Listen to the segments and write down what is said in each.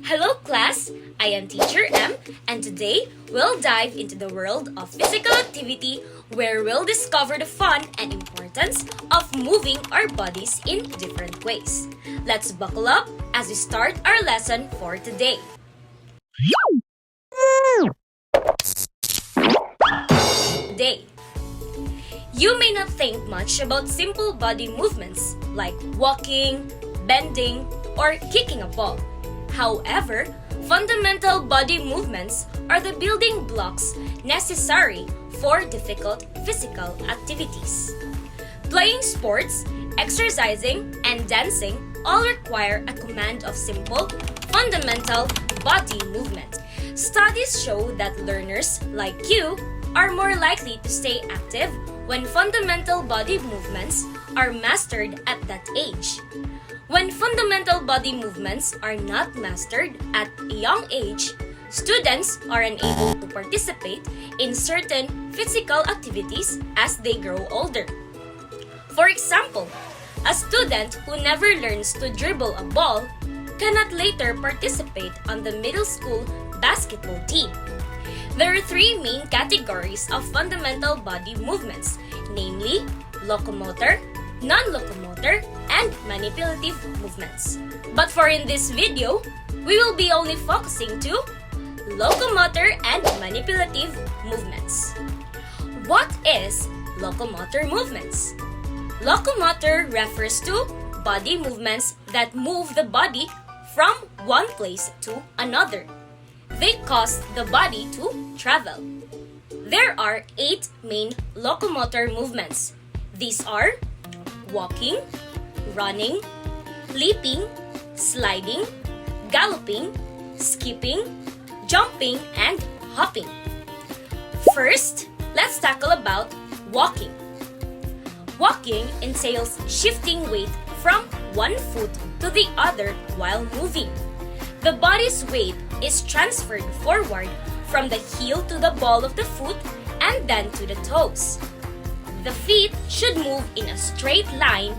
Hello class, I am Teacher M and today we'll dive into the world of physical activity where we'll discover the fun and importance of moving our bodies in different ways. Let's buckle up as we start our lesson for today. Today, you may not think much about simple body movements like walking, bending, or kicking a ball. However, fundamental body movements are the building blocks necessary for difficult physical activities. Playing sports, exercising, and dancing all require a command of simple, fundamental body movement. Studies show that learners like you are more likely to stay active when fundamental body movements are mastered at that age. When fundamental body movements are not mastered at a young age, students are unable to participate in certain physical activities as they grow older. For example, a student who never learns to dribble a ball cannot later participate on the middle school basketball team. There are three main categories of fundamental body movements, namely locomotor, non-locomotor, and manipulative movements. But for in this video, we will be only focusing to locomotor and manipulative movements. What is locomotor movements? Locomotor refers to body movements that move the body from one place to another. They cause the body to travel. There are 8 main locomotor movements. These are walking, running, leaping, sliding, galloping, skipping, jumping, and hopping. First, let's tackle about walking. Walking entails shifting weight from one foot to the other while moving. The body's weight is transferred forward from the heel to the ball of the foot and then to the toes. The feet should move in a straight line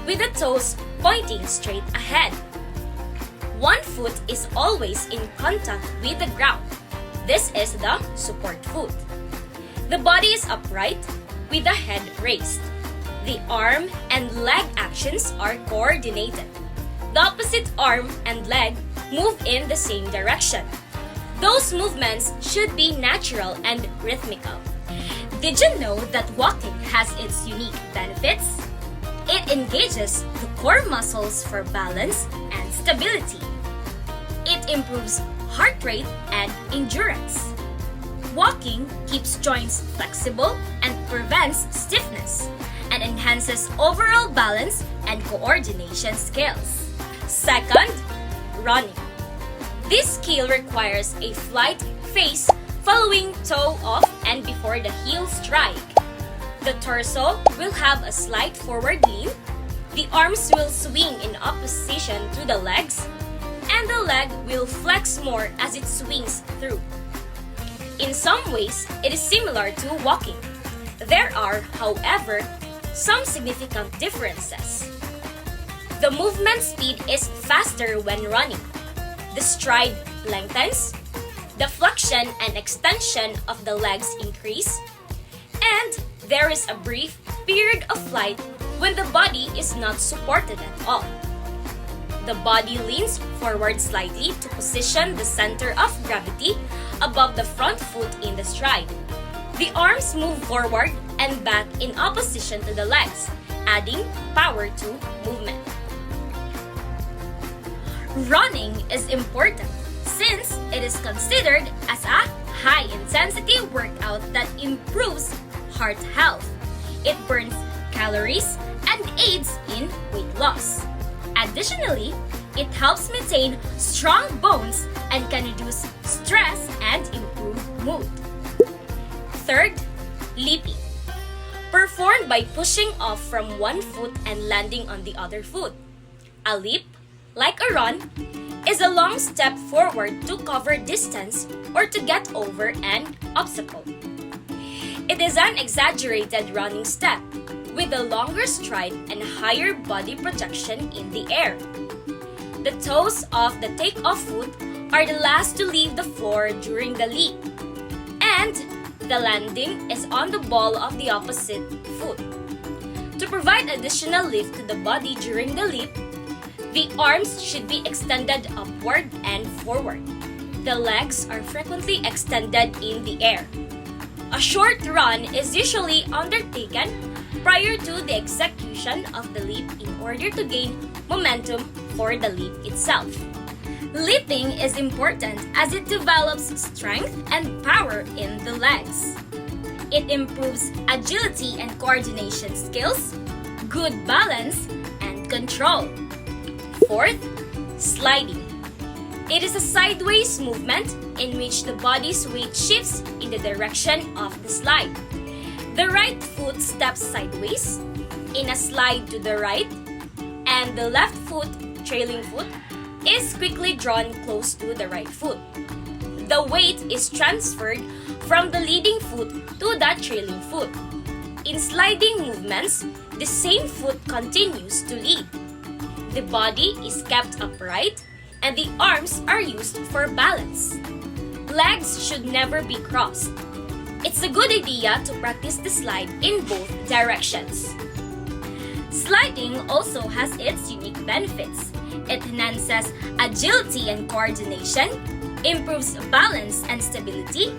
with the toes pointing straight ahead. One foot is always in contact with the ground. This is the support foot. The body is upright with the head raised. The arm and leg actions are coordinated. The opposite arm and leg move in the same direction. Those movements should be natural and rhythmical. Did you know that walking has its unique benefits? It engages the core muscles for balance and stability. It improves heart rate and endurance. Walking keeps joints flexible and prevents stiffness and enhances overall balance and coordination skills. Second, running. This skill requires a flight face following toe off and before the heel strike. The torso will have a slight forward lean, the arms will swing in opposition to the legs, and the leg will flex more as it swings through. In some ways, it is similar to walking. There are, however, some significant differences. The movement speed is faster when running. The stride lengthens, the flexion and extension of the legs increase, and there is a brief period of flight when the body is not supported at all. The body leans forward slightly to position the center of gravity above the front foot in the stride. The arms move forward and back in opposition to the legs, adding power to movement. Running is important since it is considered as a high-intensity workout that improves heart health. It burns calories and aids in weight loss. Additionally, it helps maintain strong bones and can reduce stress and improve mood. Third, leaping. Performed by pushing off from one foot and landing on the other foot. A leap, like a run, is a long step forward to cover distance or to get over an obstacle. It is an exaggerated running step with a longer stride and higher body projection in the air. The toes of the take-off foot are the last to leave the floor during the leap, and the landing is on the ball of the opposite foot. To provide additional lift to the body during the leap, the arms should be extended upward and forward. The legs are frequently extended in the air. A short run is usually undertaken prior to the execution of the leap in order to gain momentum for the leap itself. Leaping is important as it develops strength and power in the legs. It improves agility and coordination skills, good balance, and control. Fourth, sliding. It is a sideways movement in which the body's weight shifts in the direction of the slide. The right foot steps sideways in a slide to the right, and the left foot, trailing foot, is quickly drawn close to the right foot. The weight is transferred from the leading foot to the trailing foot. In sliding movements, the same foot continues to lead. The body is kept upright and the arms are used for balance. Legs should never be crossed. It's a good idea to practice the slide in both directions. Sliding also has its unique benefits. It enhances agility and coordination, improves balance and stability,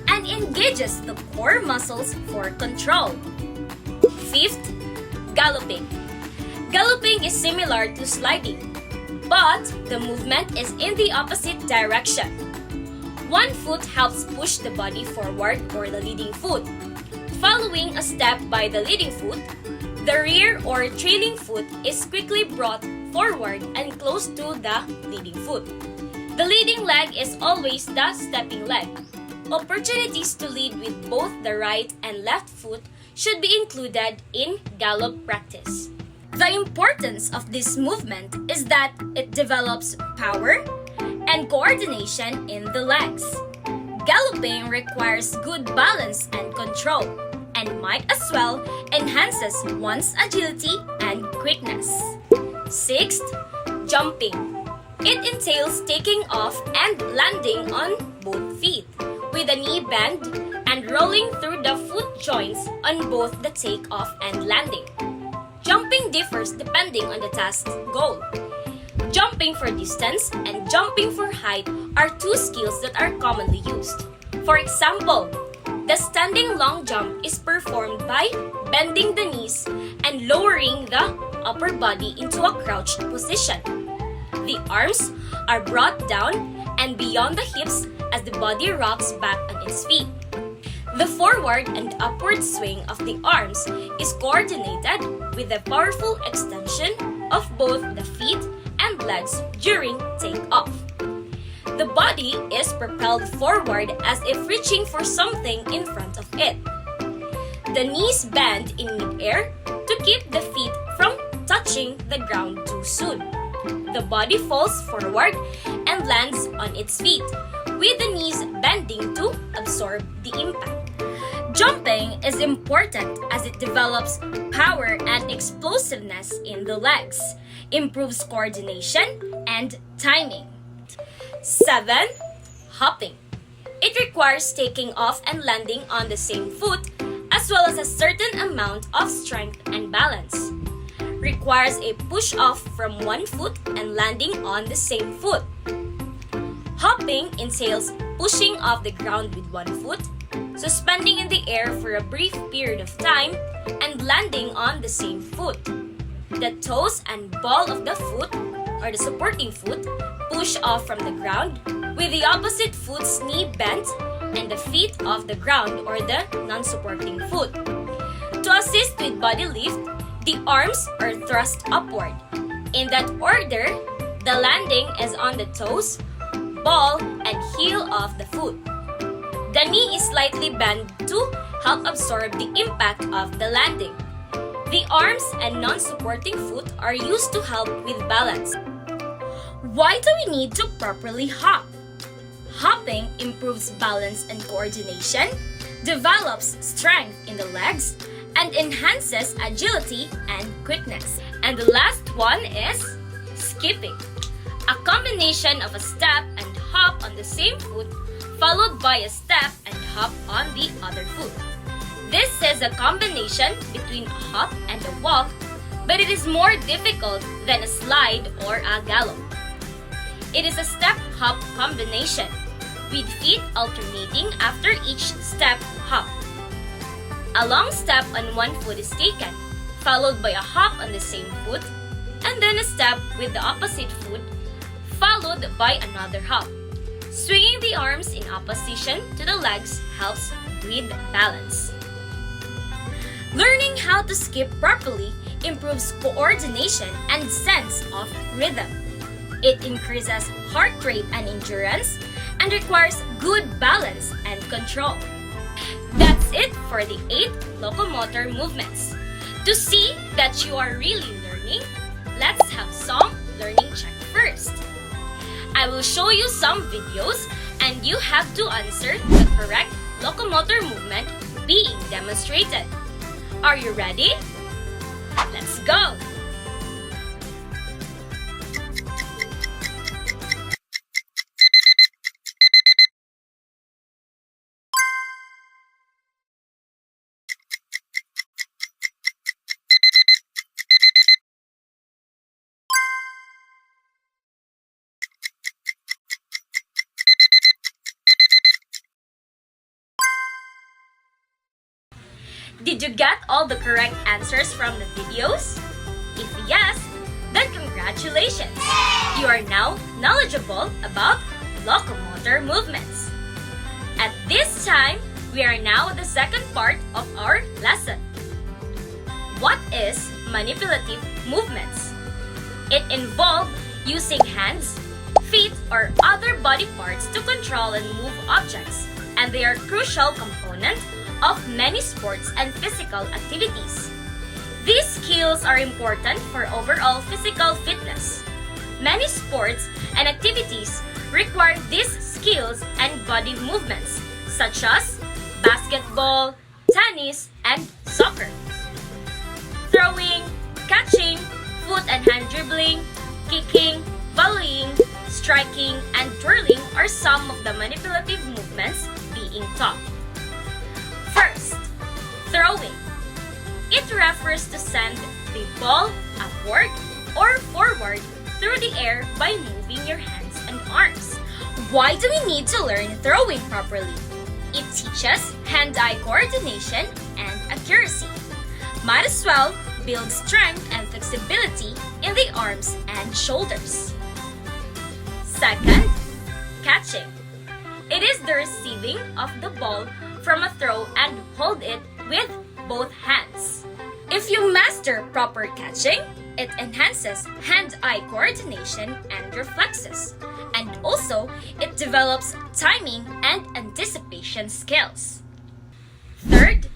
and engages the core muscles for control. Fifth, galloping. Galloping is similar to sliding, but the movement is in the opposite direction. One foot helps push the body forward or the leading foot. Following a step by the leading foot, the rear or trailing foot is quickly brought forward and close to the leading foot. The leading leg is always the stepping leg. Opportunities to lead with both the right and left foot should be included in gallop practice. The importance of this movement is that it develops power and coordination in the legs. Galloping requires good balance and control, and might as well enhances one's agility and quickness. Sixth, jumping. It entails taking off and landing on both feet with a knee bend and rolling through the foot joints on both the takeoff and landing. Jumping differs depending on the task's goal. Jumping for distance and jumping for height are two skills that are commonly used. For example, the standing long jump is performed by bending the knees and lowering the upper body into a crouched position. The arms are brought down and beyond the hips as the body rocks back on its feet. The forward and upward swing of the arms is coordinated with a powerful extension of both the feet and legs during takeoff. The body is propelled forward as if reaching for something in front of it. The knees bend in mid-air to keep the feet from touching the ground too soon. The body falls forward and lands on its feet, with the knees bending to absorb the impact. Jumping is important as it develops power and explosiveness in the legs, improves coordination and timing. 7. Hopping. It requires taking off and landing on the same foot, as well as a certain amount of strength and balance. Requires a push-off from one foot and landing on the same foot. Hopping entails pushing off the ground with one foot, suspending in the air for a brief period of time, and landing on the same foot. The toes and ball of the foot, or the supporting foot, push off from the ground, with the opposite foot's knee bent and the feet off the ground or the non-supporting foot. To assist with body lift, the arms are thrust upward. In that order, the landing is on the toes, ball, and heel of the foot. The knee is slightly bent to help absorb the impact of the landing. The arms and non-supporting foot are used to help with balance. Why do we need to properly hop? Hopping improves balance and coordination, develops strength in the legs, and enhances agility and quickness. And the last one is skipping, a combination of a step and hop on the same foot, followed by a step and hop on the other foot. This is a combination between a hop and a walk, but it is more difficult than a slide or a gallop. It is a step-hop combination, with feet alternating after each step hop. A long step on one foot is taken, followed by a hop on the same foot, and then a step with the opposite foot, followed by another hop. Swinging the arms in opposition to the legs helps with balance. Learning how to skip properly improves coordination and sense of rhythm. It increases heart rate and endurance and requires good balance and control. That's it for the 8 locomotor movements. To see that you are really learning, let's have some learning check first. I will show you some videos and you have to answer the correct locomotor movement being demonstrated. Are you ready? Let's go! Did you get all the correct answers from the videos? If yes, then congratulations! You are now knowledgeable about locomotor movements. At this time, we are now at the second part of our lesson. What is manipulative movements? It involves using hands, feet, or other body parts to control and move objects, and they are a crucial component of many sports and physical activities. These skills are important for overall physical fitness. Many sports and activities require these skills and body movements, such as basketball, tennis, and soccer. Throwing, catching, foot and hand dribbling, kicking, volleying, striking, and twirling are some of the manipulative movements being taught. First, throwing. It refers to send the ball upward or forward through the air by moving your hands and arms. Why do we need to learn throwing properly? It teaches hand-eye coordination and accuracy. Might as well build strength and flexibility in the arms and shoulders. Second, catching. It is the receiving of the ball from a throw and hold it with both hands. If you master proper catching, it enhances hand-eye coordination and reflexes, and also it develops timing and anticipation skills. Third,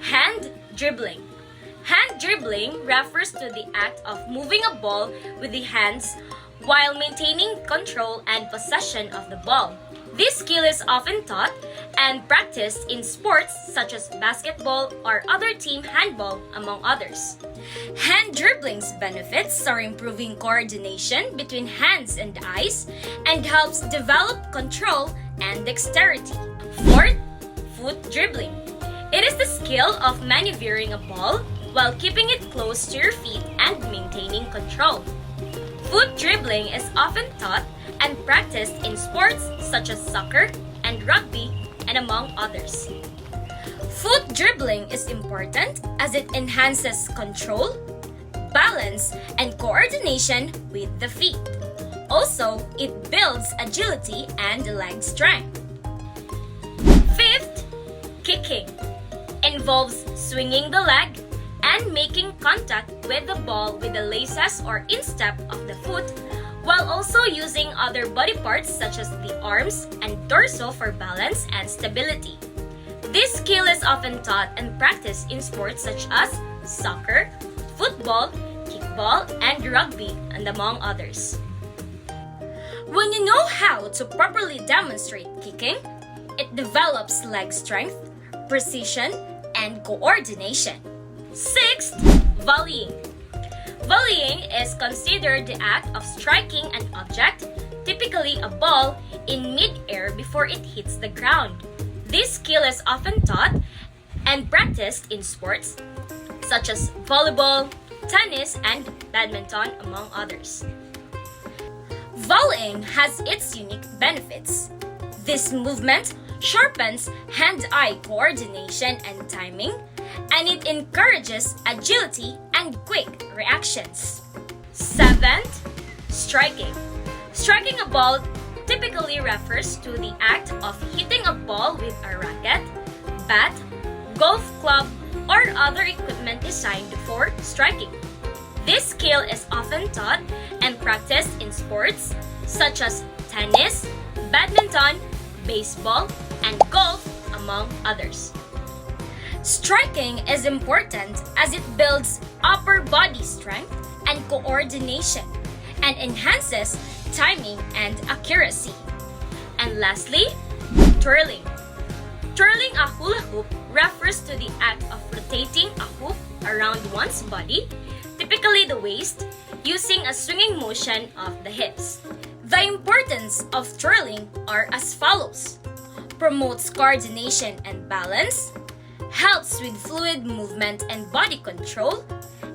hand dribbling. Hand dribbling refers to the act of moving a ball with the hands while maintaining control and possession of the ball. This skill is often taught and practiced in sports such as basketball or other team handball, among others. Hand dribbling's benefits are improving coordination between hands and eyes and helps develop control and dexterity. Fourth, foot dribbling. It is the skill of maneuvering a ball while keeping it close to your feet and maintaining control. Foot dribbling is often taught and practiced in sports such as soccer and rugby, and among others. Foot dribbling is important as it enhances control, balance, and coordination with the feet. Also, it builds agility and leg strength. Fifth, kicking. Involves swinging the leg and making contact with the ball with the laces or instep of the foot, while also using other body parts such as the arms and torso for balance and stability. This skill is often taught and practiced in sports such as soccer, football, kickball, and rugby, and among others. When you know how to properly demonstrate kicking, it develops leg strength, precision, and coordination. Sixth, volleying. Volleying is considered the act of striking an object, typically a ball, in mid-air before it hits the ground. This skill is often taught and practiced in sports such as volleyball, tennis, and badminton, among others. Volleying has its unique benefits. This movement sharpens hand-eye coordination and timing, and it encourages agility and quick reactions. 7th, striking. Striking a ball typically refers to the act of hitting a ball with a racket, bat, golf club, or other equipment designed for striking. This skill is often taught and practiced in sports such as tennis, badminton, baseball, and golf, among others. Striking is important as it builds upper body strength and coordination and enhances timing and accuracy. And lastly, twirling. Twirling a hula hoop refers to the act of rotating a hoop around one's body, typically the waist, using a swinging motion of the hips. The importance of twirling are as follows: promotes coordination and balance, helps with fluid movement and body control,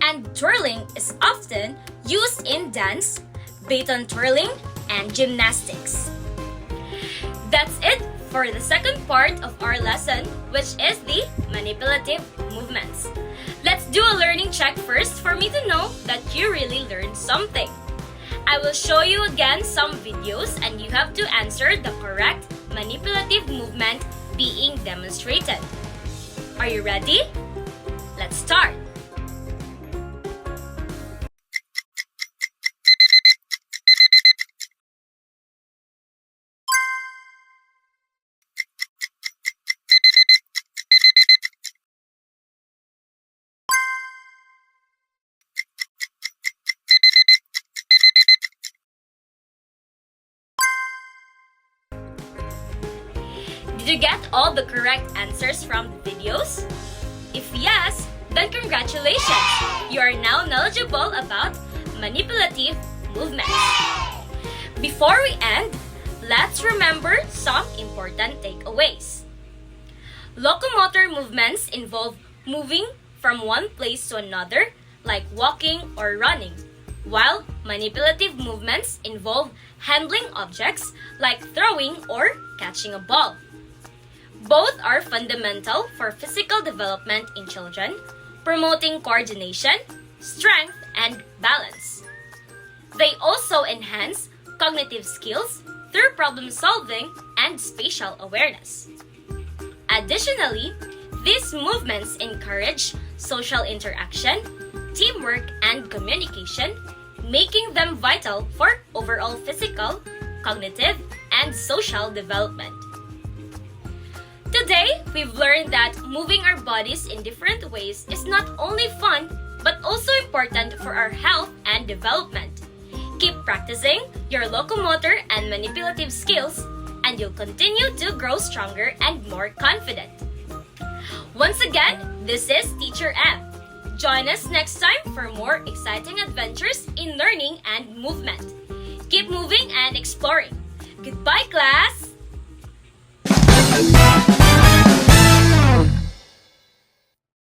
and twirling is often used in dance, baton twirling, and gymnastics. That's it for the second part of our lesson, which is the manipulative movements. Let's do a learning check first for me to know that you really learned something. I will show you again some videos and you have to answer the correct manipulative movement being demonstrated. Are you ready? Let's start! Did you get all the correct answers from the videos? If yes, then congratulations! You are now knowledgeable about manipulative movements. Before we end, let's remember some important takeaways. Locomotor movements involve moving from one place to another, like walking or running, while manipulative movements involve handling objects like throwing or catching a ball. Both are fundamental for physical development in children, promoting coordination, strength, and balance. They also enhance cognitive skills through problem solving and spatial awareness. Additionally, these movements encourage social interaction, teamwork, and communication, making them vital for overall physical, cognitive, and social development. Today, we've learned that moving our bodies in different ways is not only fun, but also important for our health and development. Keep practicing your locomotor and manipulative skills, and you'll continue to grow stronger and more confident. Once again, this is Teacher M. Join us next time for more exciting adventures in learning and movement. Keep moving and exploring. Goodbye, class!